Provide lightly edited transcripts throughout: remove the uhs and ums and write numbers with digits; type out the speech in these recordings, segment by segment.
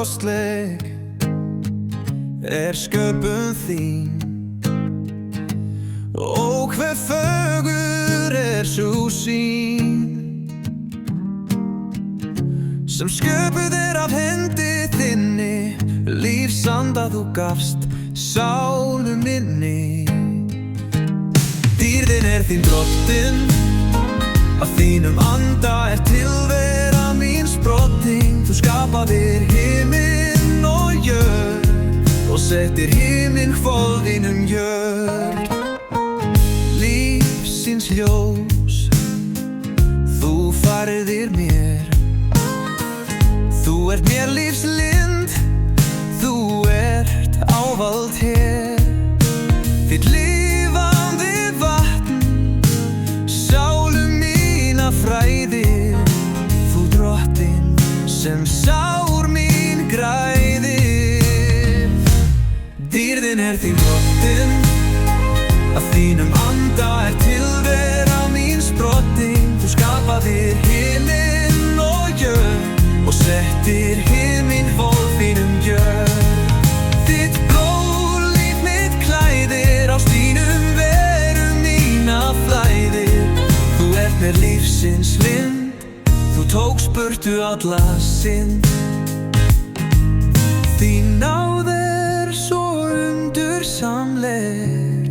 stórkostleg sköpun þín og hve fögur sú sýn sem sköpuð af hendi þinni, lífsanda þú gafst sálu minni. Dýrðin þín drottin, af þínum anda tilvera mín sprottin. Þú skapaðir himinn og jörð og settir himinhvolf jörð. Lífsins ljós, þú færðir mér. Þú mér lífslind, þú ávald hér. Þitt lifandi vatn, sálu mína fræðir. Þú drottin sem sár mín græðir. Dýrðin þín drottin, af þínum anda tilvera mín sprottin. Þú skapaðir himinn og jörð og settir himinhvolf jörð. Þitt blóð líf mitt klæðir, á stínum veru mína flæðir. Þú mér lífsins lind, þú tókst burtu alla synd. Þín náð svo undursamleg,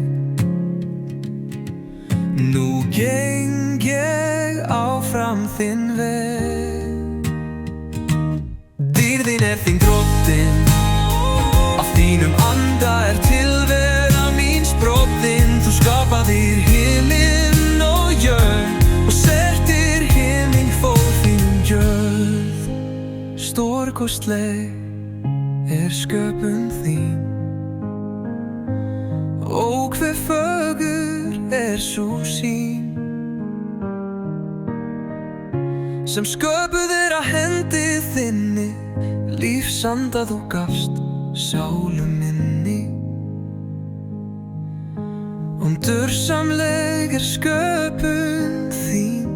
nú geng ég áfram þinn veg. Dýrðin þín drottin, af þínum anda tilvera mín sprottin. Þú skapaðir himinn og jörð og settir himinhvolf jörð. Stórkostleg sköpun þín og hve fögur sú sýn sem sköpuð af hendi þinni, lífsanda þú gafst sálu minni. Undursamleg sköpun þín,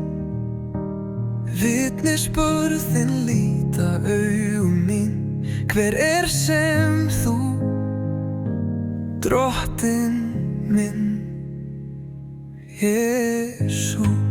vitnisburðin líta augum mín. Hver sem þú, drottin minn, Jesús?